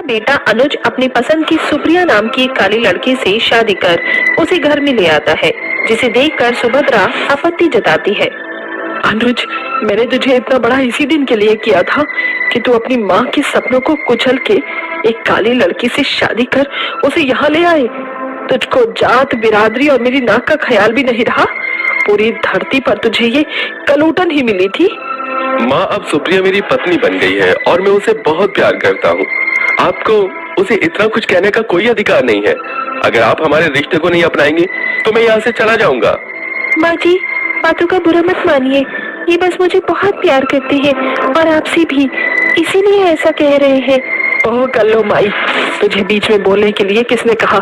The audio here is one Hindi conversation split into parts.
बेटा अनुज अपनी पसंद की सुप्रिया नाम की एक काली लड़की से शादी कर उसे घर में ले आता है, जिसे देखकर सुभद्रा आपत्ति जताती है। अनुज, मैंने तुझे इतना बड़ा इसी दिन के लिए किया था कि तू अपनी माँ के सपनों को कुचल के एक काली लड़की से शादी कर उसे यहाँ ले आए। तुझको जात बिरादरी और मेरी नाक का ख्याल भी नहीं रहा। पूरी धरती पर तुझे ये कलूटन ही मिली थी। माँ, अब सुप्रिया मेरी पत्नी बन गई है और मैं उसे बहुत प्यार करता हूँ। आपको उसे इतना कुछ कहने का कोई अधिकार नहीं है। अगर आप हमारे रिश्ते को नहीं अपनाएंगे तो मैं यहाँ से चला जाऊंगा। माँ जी, बातों का बुरा मत मानिए, ये बस मुझे बहुत प्यार करते हैं और आपसे भी, इसीलिए ऐसा कह रहे हैं। ओह कल्लो माई, तुझे बीच में बोलने के लिए किसने कहा?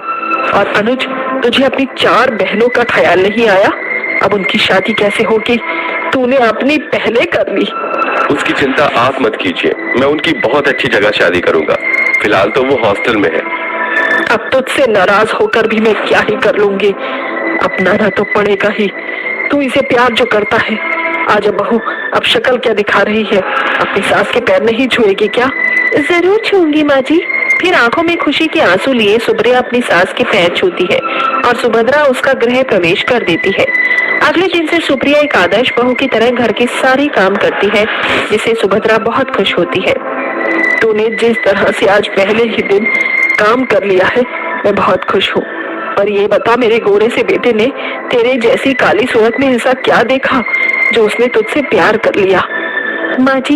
और अनुज, तुझे अपनी 4 बहनों का ख्याल नहीं आया? अब उनकी शादी कैसे होगी? तूने अपनी पहले कर ली। उसकी चिंता आप मत कीजिए, मैं उनकी बहुत अच्छी जगह शादी करूंगा। फिलहाल तो वो हॉस्टल में है। अब तुझसे नाराज होकर भी मैं क्या ही कर लूंगी, अपनाना तो पड़ेगा ही। तू इसे प्यार जो करता है। आजा बहू, अब शक्ल क्या दिखा रही है? अपनी सास के पैर नहीं छुएगी क्या? जरूर छूंगी माँ जी। फिर आंखों में खुशी के आंसू लिए सुप्रिया अपनी सास के पैर छूती है और सुभद्रा उसका गृह प्रवेश कर देती है। अगले दिन से सुप्रिया एक आदर्श बहू की तरह घर के सारे काम करती है, जिससे सुभद्रा बहुत खुश होती है। तूने जिस तरह से आज पहले ही दिन काम कर लिया है, मैं बहुत खुश हूँ। पर ये बता, मेरे गोरे से बेटे ने तेरे जैसी काली सूरत में ऐसा क्या देखा जो उसने तुझसे प्यार कर लिया? माँ जी,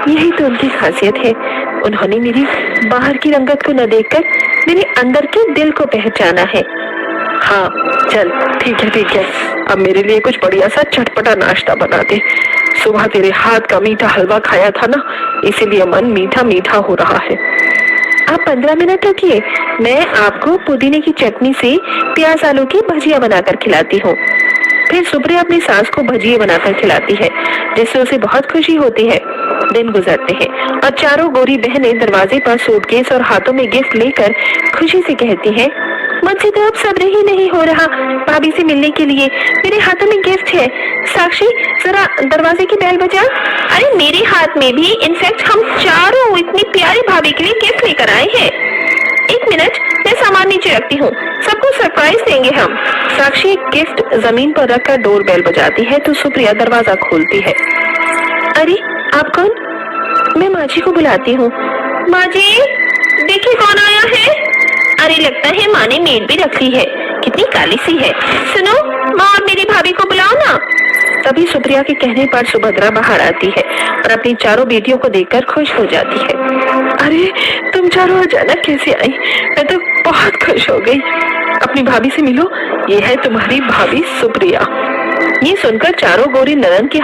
यही तो उनकी खासियत है। उन्होंने मेरी बाहर की रंगत को न देखकर मेरे अंदर के दिल को पहचाना है। हाँ चल, ठीक है। अब मेरे लिए कुछ बढ़िया सा चटपटा नाश्ता बना दे। सुबह तेरे हाथ का मीठा हलवा खाया था ना, इसीलिए मन मीठा मीठा हो रहा है। आप 15 मिनट रुकिए, मैं आपको पुदीने की चटनी से प्याज आलू की भजिया बनाकर खिलाती हूँ। फिर सुप्रिया अपनी सास को भजिए बनाकर खिलाती है, जिससे उसे बहुत खुशी होती है। दिन गुजरते हैं और चारों गोरी बहनें दरवाजे पर सूटकेस और हाथों में गिफ्ट लेकर खुशी से कहती हैं, मुझसे तो अब सब्र ही नहीं हो रहा भाभी से मिलने के लिए। मेरे हाथों में गिफ्ट है। साक्षी, जरा दरवाजे की बेल बजा। अरे मेरे हाथ में भी, इनफैक्ट हम चारों इतनी प्यारी भाभी के लिए गिफ्ट लेकर आए हैं। 1 मिनट, मैं सामान नीचे रखती हूँ, सबको सरप्राइज देंगे हम। साक्षी गिफ्ट जमीन पर रखकर डोर बेल बजाती है तो सुप्रिया दरवाजा खोलती है। अरे आप कौन? मैं माँ जी को बुलाती हूँ। माँ जी, देखिए कौन आया है। अरे लगता है माँ ने मेड भी रख ली है, कितनी काली सी है। सुनो, माँ और मेरी भाभी को बुलाओ ना। तभी सुप्रिया के कहने पर सुभद्रा बाहर आती है और अपनी चारों बेटियों को देखकर खुश हो जाती है। अरे तुम चारों अचानक कैसे आई? मैं तो बहुत खुश हो गई। अपनी भाभी से मिलो, ये है तुम्हारी भाभी सुप्रिया। ये सुनकर चारों गोरी ननन के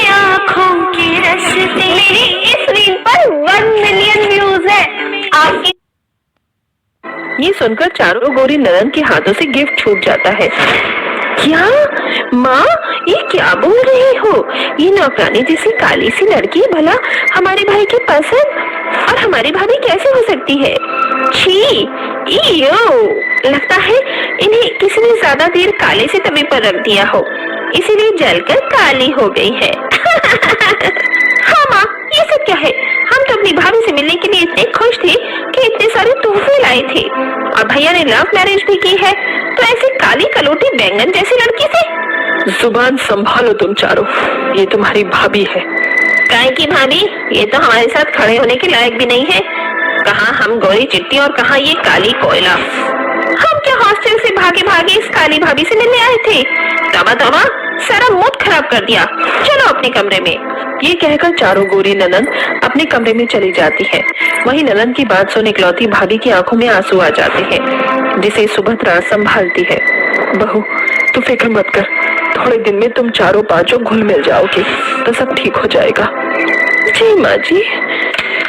आंखों के रस्ते, मेरी इस रील पर 1 मिलियन व्यूज है आपकी। ये सुनकर चारों गोरी ननन के हाथों से गिफ्ट छूट जाता है। क्या माँ, ये क्या बोल रही हो? ये नौकरानी जैसी काली सी लड़की भला हमारे भाई की पसंद और हमारी भाभी कैसे हो सकती है? छी, लगता है इन्हें किसी ने ज्यादा देर काले से तवे पर रख दिया हो, इसीलिए जलकर काली हो गई है। हाँ माँ, ये सब क्या है? हम तो अपनी भाभी से मिलने के लिए इतने खुश थे कि इतने सारे तोहफे लाए थे, और भैया ने लव मैरिज भी की है, तो ऐसी काली कलोटी बैंगन जैसी लड़की से। जुबान संभालो तुम चारों, ये तुम्हारी भाभी है। काय की भाभी? ये तो हमारे साथ खड़े होने के लायक भी नहीं है। कहाँ हम गोरी चिट्टी और कहाँ ये काली कोयला। हम क्या हॉस्टल से भागे भागे इस काली भाभी से मिलने आए थे? तबा सारा मूड खराब कर दिया। चलो अपने कमरे में। ये कहकर चारों गोरी ननन अपने कमरे में चली जाती है। वहीं ननन की बात सुन इकलौती भाभी की आंखों में आंसू आ जाते हैं, जिसे सुभद्रा संभालती है। बहू, तू फिक्र मत कर, थोड़े दिन में तुम चारों पांचों घुल मिल जाओगे तो सब ठीक हो जाएगा। जी माँ जी।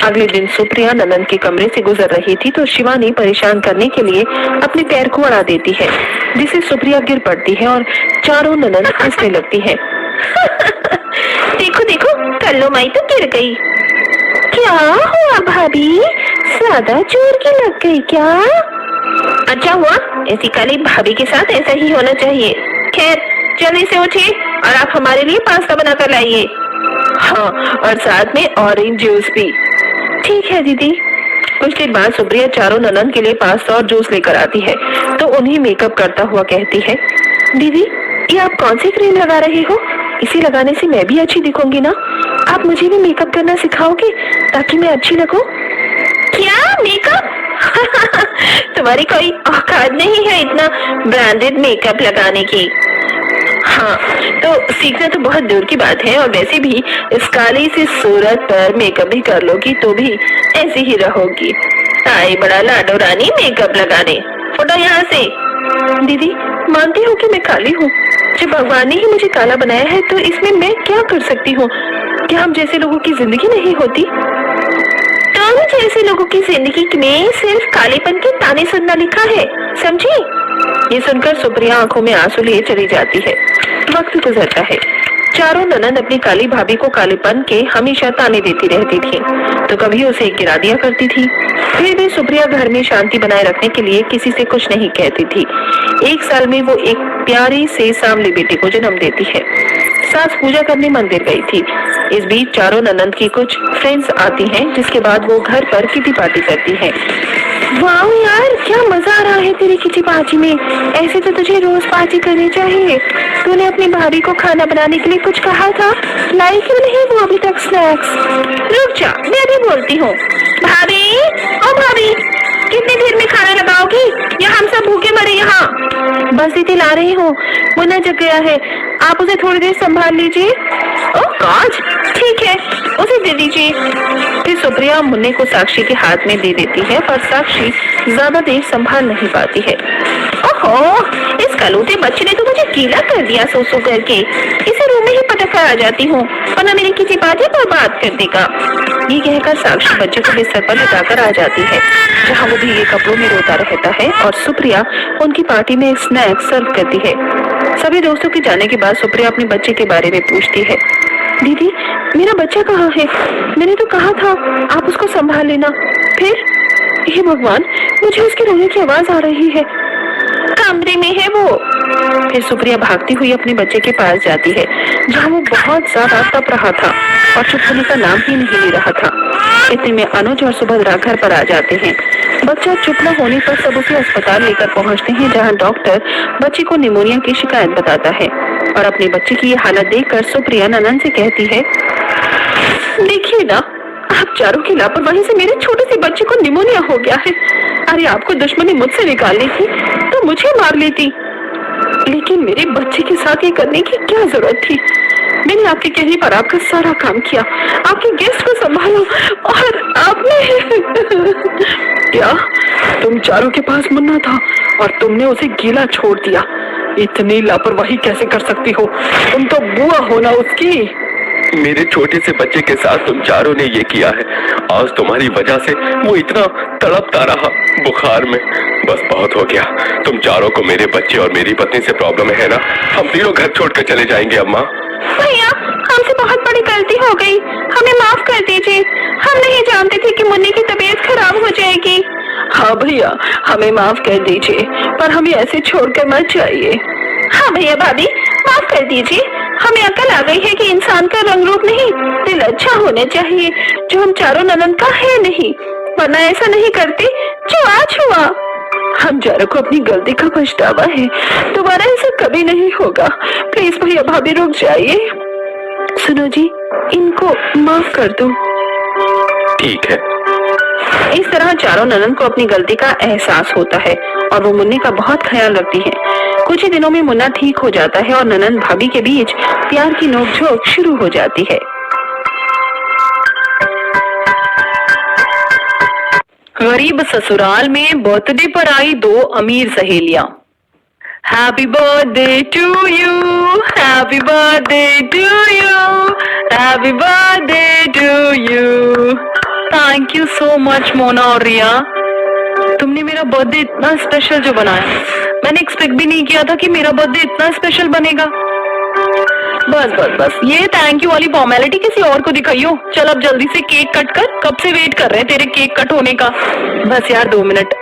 अगले दिन सुप्रिया ननन के कमरे से गुजर रही थी तो शिवानी परेशान करने के लिए अपने पैर को अड़ा देती है, जिसे सुप्रिया गिर पड़ती है और चारों ननन हंसने लगती है। देखो देखो, कल्लो माई तो गिर गई। क्या हुआ भाभी, ज्यादा जोर की लग गई क्या? अच्छा हुआ, ऐसी काली भाभी के साथ ऐसा ही होना चाहिए। खैर, जल्दी से उठिए और आप हमारे लिए पास्ता बनाकर लाइए। हाँ, और साथ में ऑरेंज जूस भी। ठीक है दीदी। कुछ देर बाद सुप्रिया चारों ननन के लिए पास्ता और जूस लेकर आती है तो उन्हें मेकअप करता हुआ कहती है, दीदी ये आप कौन सी क्रीम लगा रही हो? इसे लगाने से मैं भी अच्छी दिखूंगी ना? आप मुझे भी मेकअप करना सिखाओगे ताकि मैं अच्छी लगूं? क्या मेकअप? तुम्हारी कोई औकात नहीं है इतना ब्रांडेड मेकअप लगाने की। हाँ, तो सीखना तो बहुत दूर की बात है, और वैसे भी इस काली सी सूरत पर मेकअप भी कर लोगी तो भी ऐसी ही रहोगी। आई बड़ा लाडो रानी मेकअप लगाने, फुटो यहाँ से। दीदी मानती हूँ कि मैं काली हूँ, जब भगवान ने ही मुझे काला बनाया है तो इसमें मैं क्या कर सकती हूँ? क्या हम जैसे लोगों की जिंदगी नहीं होती? तुम जैसे लोगों की जिंदगी में सिर्फ कालेपन के ताने सुनना लिखा है, समझी? ये सुनकर सुप्रिया आंखों में आंसू लिए चली जाती है। वक्त गुजरता है। चारों ननद अपनी काली भाभी को कालेपन के हमेशा ताने देती रहती थी, तो कभी उसे गिरा दिया करती थी। फिर भी सुप्रिया घर में शांति बनाए रखने के लिए किसी से कुछ नहीं कहती थी। 1 साल में वो एक प्यारी से सांवली बेटे को जन्म देती है। सास पूजा करने मंदिर गई थी। इस बीच चारों ननद की कुछ फ्रेंड्स आती हैं, जिसके बाद वो घर पर किटी पार्टी करती हैं। वाह यार, क्या मजा आ रहा है तेरी किटी पार्टी में। ऐसे तो तुझे रोज पार्टी करनी चाहिए। तूने अपनी भाभी को खाना बनाने के लिए कुछ कहा था, लाई क्यों नहीं वो अभी तक स्नैक्स? रुक जा, मैं अभी बोलती हूँ। भाभी, ओ भाभी, कितनी देर में खाना लगाओगी या हम सब भूखे मरे यहाँ? बस दीदी ला रही हूँ, मुन्ना जग गया है, आप उसे थोड़ी देर संभाल लीजिए। ओह गॉड, ठीक है, उसे दे दीजिए। फिर सुप्रिया मुन्ने को साक्षी के हाथ में दे देती है, पर साक्षी ज्यादा देर संभाल नहीं पाती है। ओहो, इस कलूटे बच्चे ने तो मुझे गीला कर दिया सो करके। इसे रूम में ही पटक कर आ जाती हूँ, वरना मेरी किसी बातें पर बात कर देगा। ये कहकर साक्षी बच्चे को बिस्तर पर लगाकर आ जाती है, जहाँ वो भीगे कपड़ों में रोता रहता है, और सुप्रिया उनकी पार्टी में स्नैक सर्व करती है। सभी दोस्तों के जाने के बाद सुप्रिया अपने बच्चे के बारे में पूछती है। दीदी, मेरा बच्चा कहाँ है? मैंने तो कहा था आप उसको संभाल लेना। फिर हे भगवान, मुझे उसके रोने की आवाज आ रही है। कमरे में है वो। फिर सुप्रिया भागती हुई अपने बच्चे के पास जाती है, जहाँ वो बहुत ज्यादा तप रहा था और चुप होने का नाम ही नहीं ले रहा था। इतने में अनुज और सुभद्रा घर पर आ जाते हैं। बच्चा चुप न होने पर सब उसे अस्पताल लेकर पहुंचते हैं, जहां डॉक्टर बच्चे को निमोनिया की शिकायत बताता है। और अपने बच्चे की ये हालत देखकर सुप्रिया ननन से कहती है, देखिए ना, आप चारों की लापरवाही से मेरे छोटे से बच्चे को निमोनिया हो गया है। अरे आपको दुश्मनी मुझसे निकालनी थी तो मुझे मार लेती, लेकिन मेरे बच्चे के साथ ये करने की क्या जरूरत थी? मैंने आपके कहने पर आपका सारा काम किया, आपके गेस्ट को संभाला, और आपने क्या? तुम चारों के पास मुन्ना था और तुमने उसे गीला छोड़ दिया। इतनी लापरवाही कैसे कर सकती हो? तुम तो बुआ हो ना उसकी। मेरे छोटे से बच्चे के साथ तुम चारों ने ये किया है। आज तुम्हारी वजह से वो इतना तड़पता रहा बुखार में। बस बहुत हो गया। तुम चारों को मेरे बच्चे और मेरी पत्नी से प्रॉब्लम है ना? हम तीनों घर छोड़कर चले जाएंगे अम्मा। भैया, हमसे बहुत बड़ी गलती हो गई, हमें माफ कर दीजिए। हम नहीं जानते थे कि मुन्ने की तबीयत खराब हो जाएगी। हाँ भैया, हमें माफ कर दीजिए, पर हमें ऐसे छोड़कर मत जाइए। हाँ भैया भाभी, माफ कर दीजिए। हमें अकल आ गई है कि इंसान का रंग रूप नहीं, दिल अच्छा होना चाहिए, जो हम चारों ननद का है नहीं, वरना ऐसा नहीं करते जो आज हुआ। हम चारों को अपनी गलती का पछतावा है, दोबारा ऐसा कभी नहीं होगा। प्लीज भैया भाभी रुक जाइए। सुनो जी, इनको माफ कर दो। ठीक है। इस तरह चारों ननद को अपनी गलती का एहसास होता है और वो मुन्ने का बहुत ख्याल रखती है। कुछ ही दिनों में मुन्ना ठीक हो जाता है और ननद भाभी के बीच प्यार की नोकझोंक शुरू हो जाती है। गरीब ससुराल में बर्थडे पर आई 2 अमीर सहेलियां। Happy birthday to you, happy birthday to you, happy birthday to you. Thank you so much Mona और रिया, तुमने मेरा बर्थडे इतना स्पेशल जो बनाया, मैंने एक्सपेक्ट भी नहीं किया था कि मेरा बर्थडे इतना स्पेशल बनेगा। बस बस बस, ये थैंक यू वाली फॉर्मेलिटी किसी और को दिखाइयो। चल अब जल्दी से केक कट कर, कब से वेट कर रहे हैं तेरे केक कट होने का। बस यार 2 मिनट।